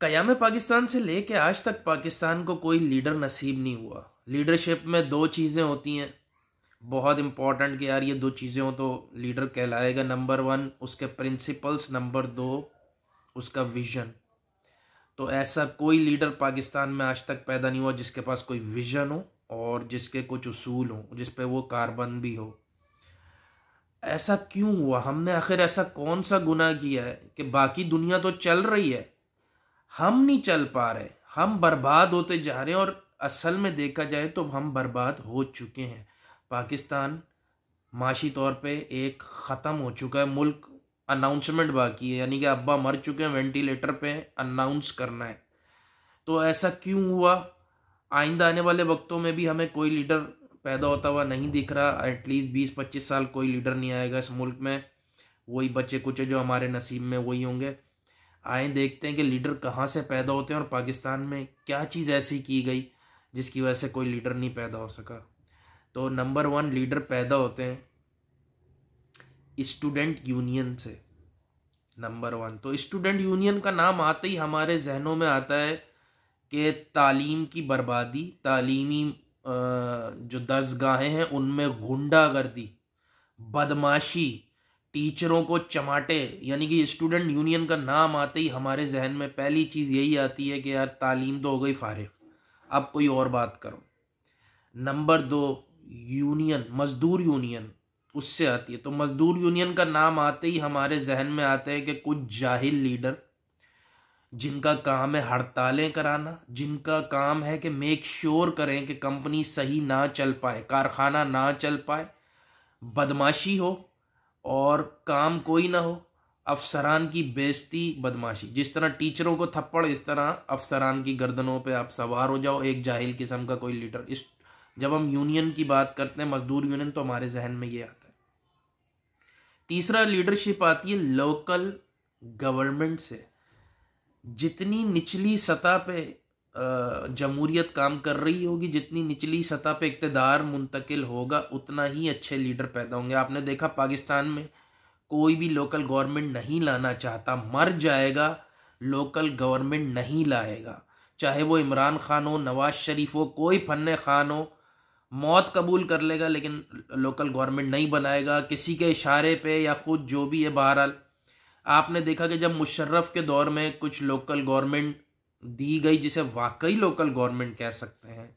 क़याम पाकिस्तान से लेके आज तक पाकिस्तान को कोई लीडर नसीब नहीं हुआ। लीडरशिप में दो चीज़ें होती हैं बहुत इम्पॉर्टेंट कि यार ये दो चीज़ें हो तो लीडर कहलाएगा। नंबर वन उसके प्रिंसिपल्स, नंबर दो उसका विज़न। तो ऐसा कोई लीडर पाकिस्तान में आज तक पैदा नहीं हुआ जिसके पास कोई विज़न हो और जिसके कुछ उसूल हो, जिस पे वो कारबंद भी हो। ऐसा क्यों हुआ? हमने आखिर ऐसा कौन सा गुनाह किया है कि बाकी दुनिया तो चल रही है, हम नहीं चल पा रहे, हम बर्बाद होते जा रहे हैं। और असल में देखा जाए तो हम बर्बाद हो चुके हैं। पाकिस्तान माशी तौर पे एक ख़त्म हो चुका है मुल्क। अनाउंसमेंट बाकी है, यानी कि अब्बा मर चुके हैं, वेंटिलेटर पे अनाउंस करना है। तो ऐसा क्यों हुआ? आइंदा आने वाले वक्तों में भी हमें कोई लीडर पैदा होता हुआ नहीं दिख रहा। एटलीस्ट 20-25 साल कोई लीडर नहीं आएगा इस मुल्क में। वही बच्चे कुचे जो हमारे नसीब में वही होंगे। आए देखते हैं कि लीडर कहाँ से पैदा होते हैं और पाकिस्तान में क्या चीज़ ऐसी की गई जिसकी वजह से कोई लीडर नहीं पैदा हो सका। तो नंबर वन, लीडर पैदा होते हैं स्टूडेंट यूनियन से। नंबर वन तो स्टूडेंट यूनियन का नाम आते ही हमारे जहनों में आता है कि तालीम की बर्बादी, तालीमी जो दर्सगाहें हैं उनमें गुंडागर्दी, बदमाशी, टीचरों को चमाटे। यानी कि स्टूडेंट यूनियन का नाम आते ही हमारे जहन में पहली चीज़ यही आती है कि यार तालीम तो हो गई फारिग, अब कोई और बात करो। नंबर दो, यूनियन, मजदूर यूनियन, उससे आती है। तो मजदूर यूनियन का नाम आते ही हमारे जहन में आते हैं कि कुछ जाहिल लीडर जिनका काम है हड़तालें कराना, जिनका काम है कि मेक श्योर करें कि कंपनी सही ना चल पाए, कारखाना ना चल पाए, बदमाशी हो और काम कोई ना हो, अफसरान की बेइज्जती, बदमाशी। जिस तरह टीचरों को थप्पड़, इस तरह अफसरान की गर्दनों पे आप सवार हो जाओ, एक जाहिल किस्म का कोई लीडर। इस जब हम यूनियन की बात करते हैं, मजदूर यूनियन, तो हमारे जहन में ये आता है। तीसरा, लीडरशिप आती है लोकल गवर्नमेंट से। जितनी निचली सतह पे जमहूरियत काम कर रही होगी, जितनी निचली सतह पे इक़्तिदार मुंतकिल होगा, उतना ही अच्छे लीडर पैदा होंगे। आपने देखा पाकिस्तान में कोई भी लोकल गवर्नमेंट नहीं लाना चाहता, मर जाएगा, लोकल गवर्नमेंट नहीं लाएगा। चाहे वो इमरान खान हो, नवाज शरीफ हो, कोई फन्ने खान हो, मौत कबूल कर लेगा लेकिन लोकल गवर्नमेंट नहीं बनाएगा, किसी के इशारे पे या खुद जो भी है। बहरहाल आपने देखा कि जब मुशर्रफ के दौर में कुछ लोकल गवर्नमेंट दी गई जिसे वाकई लोकल गवर्नमेंट कह सकते हैं,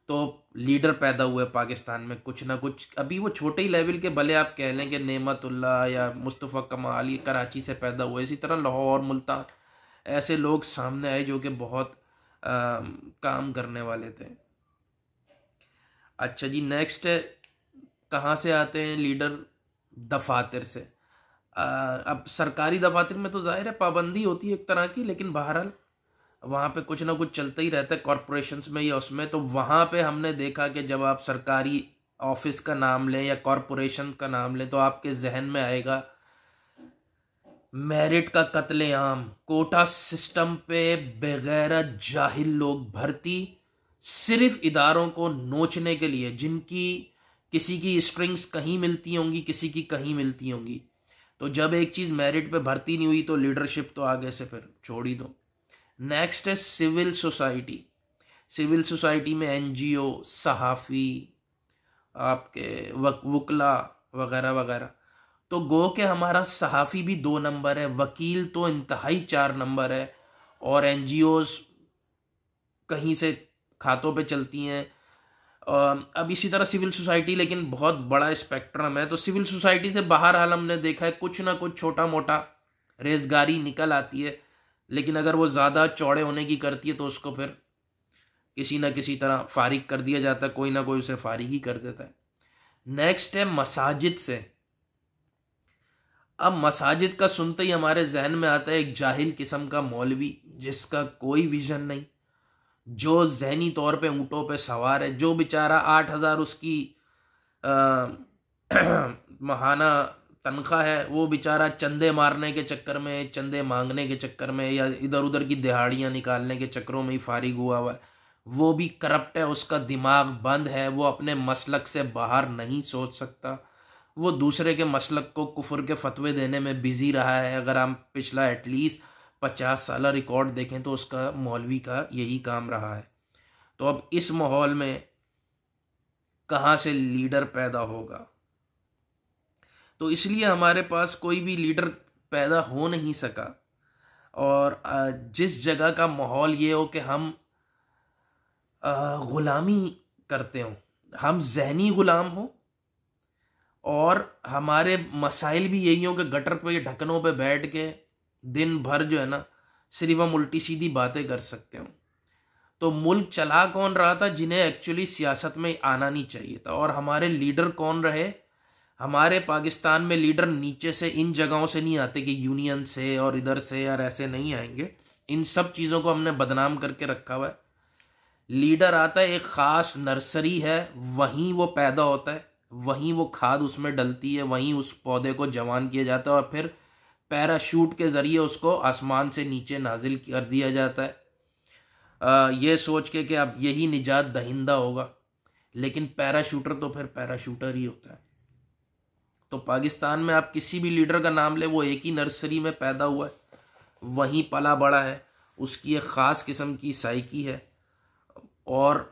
तो लीडर पैदा हुए पाकिस्तान में कुछ ना कुछ। अभी वो छोटे ही लेवल के, भले आप कह लें कि नेमतुल्लाह या मुस्तफ़ा कमाल ये कराची से पैदा हुए, इसी तरह लाहौर, मुल्तान, ऐसे लोग सामने आए जो कि बहुत काम करने वाले थे। अच्छा जी, नेक्स्ट कहाँ से आते हैं लीडर? दफातर से। अब सरकारी दफातर में तो जाहिर है पाबंदी होती है एक तरह की, लेकिन बहरहाल वहाँ पे कुछ ना कुछ चलता ही रहता है, कॉरपोरेशंस में या उसमें। तो वहाँ पे हमने देखा कि जब आप सरकारी ऑफिस का नाम लें या कॉरपोरेशन का नाम लें तो आपके जहन में आएगा मेरिट का कत्लेआम, कोटा सिस्टम पे बेगैरत जाहिल लोग भर्ती, सिर्फ इदारों को नोचने के लिए, जिनकी किसी की स्ट्रिंग्स कहीं मिलती होंगी, किसी की कहीं मिलती होंगी। तो जब एक चीज़ मेरिट पे भर्ती नहीं हुई तो लीडरशिप तो आगे से फिर छोड़ ही दो। नेक्स्ट है सिविल सोसाइटी। सिविल सोसाइटी में एनजीओ, सहाफ़ी, आपके वकला वगैरह वगैरह। तो गो के हमारा सहाफ़ी भी 2 नंबर है, वकील तो इंतहाई 4 नंबर है, और एनजीओज कहीं से खातों पे चलती हैं। अब इसी तरह सिविल सोसाइटी, लेकिन बहुत बड़ा स्पेक्ट्रम है। तो सिविल सोसाइटी से बाहर हाल हमने देखा है कुछ ना कुछ छोटा मोटा रेजगारी निकल आती है, लेकिन अगर वो ज़्यादा चौड़े होने की करती है तो उसको फिर किसी ना किसी तरह फारिग कर दिया जाता है, कोई ना कोई उसे फारिग ही कर देता है। नेक्स्ट है मसाजिद से। अब मसाजिद का सुनते ही हमारे जहन में आता है एक जाहिल किस्म का मौलवी जिसका कोई विजन नहीं, जो जहनी तौर पे ऊँटों पे सवार है, जो बेचारा 8,000 उसकी महाना तनख्वाह है, वो बेचारा चंदे मारने के चक्कर में, चंदे मांगने के चक्कर में या इधर उधर की दिहाड़ियाँ निकालने के चक्करों में ही फारिग हुआ है। वो भी करप्ट है, उसका दिमाग बंद है, वो अपने मसलक से बाहर नहीं सोच सकता, वो दूसरे के मसलक को कुफर के फतवे देने में बिजी रहा है। अगर हम पिछला एटलीस्ट 50 साल रिकॉर्ड देखें तो उसका मौलवी का यही काम रहा है। तो अब इस माहौल में कहाँ से लीडर पैदा होगा? तो इसलिए हमारे पास कोई भी लीडर पैदा हो नहीं सका। और जिस जगह का माहौल ये हो कि हम गुलामी करते हो, हम जहनी गुलाम हो, और हमारे मसाइल भी यही हो कि गटर पे ढक्कनों पे बैठ के दिन भर जो है ना सिर्फ हम उल्टी सीधी बातें कर सकते हो। तो मुल्क चला कौन रहा था जिन्हें एक्चुअली सियासत में आना नहीं चाहिए था? और हमारे लीडर कौन रहे? हमारे पाकिस्तान में लीडर नीचे से इन जगहों से नहीं आते कि यूनियन से और इधर से यार ऐसे नहीं आएंगे। इन सब चीज़ों को हमने बदनाम करके रखा हुआ है। लीडर आता है, एक ख़ास नर्सरी है, वहीं वो पैदा होता है, वहीं वो खाद उसमें डलती है, वहीं उस पौधे को जवान किया जाता है और फिर पैराशूट के ज़रिए उसको आसमान से नीचे नाजिल कर दिया जाता है, ये सोच के कि अब यही निजात दहिंदा होगा। लेकिन पैराशूटर तो फिर पैराशूटर ही होता है। तो पाकिस्तान में आप किसी भी लीडर का नाम ले, वो एक ही नर्सरी में पैदा हुआ है, वहीं पला बड़ा है, उसकी एक ख़ास किस्म की साइकी है। और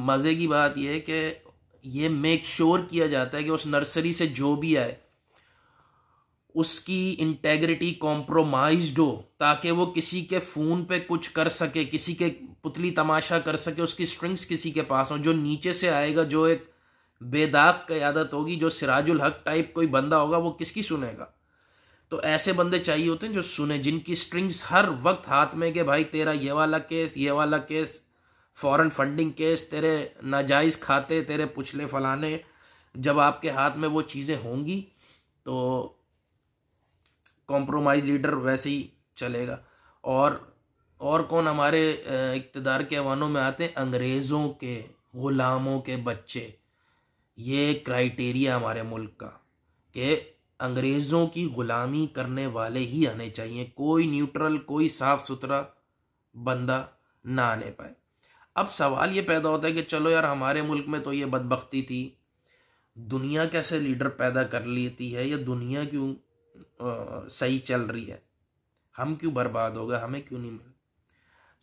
मज़े की बात यह है कि ये मेक श्योर किया जाता है कि उस नर्सरी से जो भी आए उसकी इंटेग्रिटी कॉम्प्रोमाइज्ड हो, ताकि वो किसी के फ़ोन पे कुछ कर सके, किसी के पुतली तमाशा कर सके, उसकी स्ट्रिंग्स किसी के पास हो। जो नीचे से आएगा, जो एक बेदाग क़यादत होगी, जो सिराजुल हक टाइप कोई बंदा होगा, वो किसकी सुनेगा? तो ऐसे बंदे चाहिए होते हैं जो सुने, जिनकी स्ट्रिंग्स हर वक्त हाथ में कि भाई तेरा ये वाला केस, ये वाला केस, फॉरेन फंडिंग केस, तेरे नाजायज़ खाते, तेरे पुछले फलाने, जब आपके हाथ में वो चीज़ें होंगी तो कॉम्प्रोमाइज लीडर वैसे ही चलेगा। और कौन हमारे इक़्तिदार के ऐवानों में आते हैं? अंग्रेज़ों के ग़ुलामों के बच्चे। ये क्राइटेरिया हमारे मुल्क का कि अंग्रेज़ों की ग़ुलामी करने वाले ही आने चाहिए, कोई न्यूट्रल, कोई साफ़ सुथरा बंदा ना आने पाए। अब सवाल ये पैदा होता है कि चलो यार, हमारे मुल्क में तो ये बदबख्ती थी, दुनिया कैसे लीडर पैदा कर लेती है, या दुनिया क्यों सही चल रही है, हम क्यों बर्बाद हो गए, हमें क्यों नहीं मिला?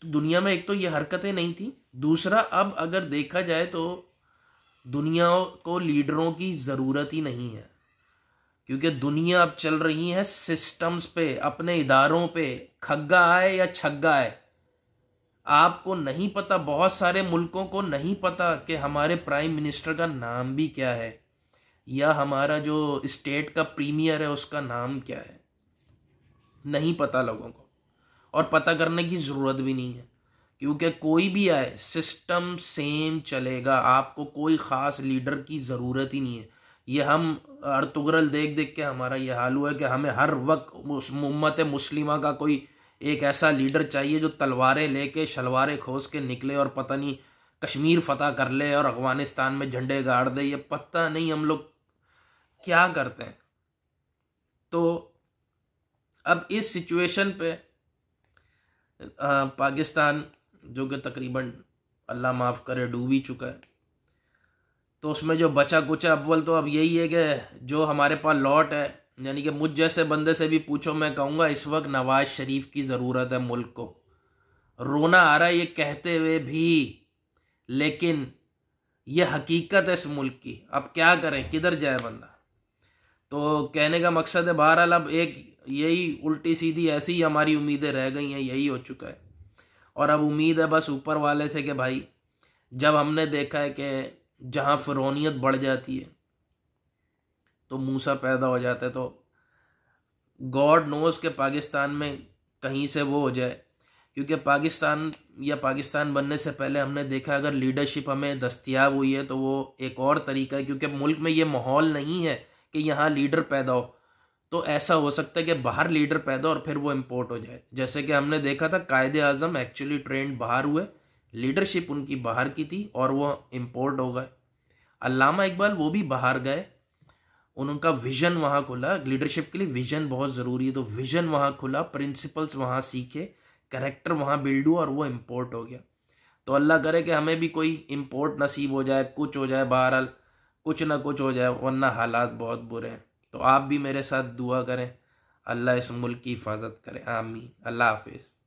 तो दुनिया में एक तो ये हरकतें नहीं थी, दूसरा अब अगर देखा जाए तो दुनिया को लीडरों की ज़रूरत ही नहीं है, क्योंकि दुनिया अब चल रही है सिस्टम्स पे, अपने इदारों पे। खग्गा आए या छग्गा आए, आपको नहीं पता, बहुत सारे मुल्कों को नहीं पता कि हमारे प्राइम मिनिस्टर का नाम भी क्या है, या हमारा जो स्टेट का प्रीमियर है उसका नाम क्या है, नहीं पता लोगों को। और पता करने की ज़रूरत भी नहीं है, क्योंकि कोई भी आए सिस्टम सेम चलेगा, आपको कोई ख़ास लीडर की ज़रूरत ही नहीं है। ये हम अर्तुगरल देख देख के हमारा ये हाल हुआ है कि हमें हर वक्त उम्मत मुस्लिमा का कोई एक ऐसा लीडर चाहिए जो तलवारें लेके शलवारें खोस के निकले और पता नहीं कश्मीर फतह कर ले और अफ़गानिस्तान में झंडे गाड़ दे। ये पता नहीं हम लोग क्या करते हैं। तो अब इस सिचुएशन पे पाकिस्तान, जो कि तकरीबन अल्लाह माफ़ करे डूब ही चुका है, तो उसमें जो बचा कुचा अव्वल तो अब यही है कि जो हमारे पास लॉट है, यानी कि मुझ जैसे बंदे से भी पूछो, मैं कहूँगा इस वक्त नवाज शरीफ की ज़रूरत है मुल्क को। रोना आ रहा है ये कहते हुए भी, लेकिन ये हकीकत है इस मुल्क की। अब क्या करें, किधर जाए बंदा? तो कहने का मकसद है, बहरहाल अब एक यही उल्टी सीधी ऐसी ही हमारी उम्मीदें रह गई हैं, यही हो चुका है। और अब उम्मीद है बस ऊपर वाले से कि भाई, जब हमने देखा है कि जहाँ फ़िरौनियत बढ़ जाती है तो मूसा पैदा हो जाता है, तो गॉड नोज़ के पाकिस्तान में कहीं से वो हो जाए। क्योंकि पाकिस्तान या पाकिस्तान बनने से पहले हमने देखा, अगर लीडरशिप हमें दस्तयाब हुई है तो वो एक और तरीका है, क्योंकि मुल्क में ये माहौल नहीं है कि यहाँ लीडर पैदा हो। तो ऐसा हो सकता है कि बाहर लीडर पैदा और फिर वो इम्पोर्ट हो जाए, जैसे कि हमने देखा था कायदे आज़म एक्चुअली ट्रेंड बाहर हुए, लीडरशिप उनकी बाहर की थी और वो इम्पोर्ट हो गए। अल्लामा इकबाल वो भी बाहर गए, उनका विज़न वहाँ खुला, लीडरशिप के लिए विज़न बहुत ज़रूरी है, तो विज़न वहाँ खुला, प्रिंसिपल्स वहाँ सीखे, कैरेक्टर वहाँ बिल्ड हुआ और वो इम्पोर्ट हो गया। तो अल्लाह करे कि हमें भी कोई इम्पोर्ट नसीब हो जाए, कुछ हो जाए, बहरहाल कुछ ना कुछ हो जाए, वरना हालात बहुत बुरे हैं। तो आप भी मेरे साथ दुआ करें, अल्लाह इस मुल्क की हिफाजत करे, आमीन। अल्लाह हाफिज़।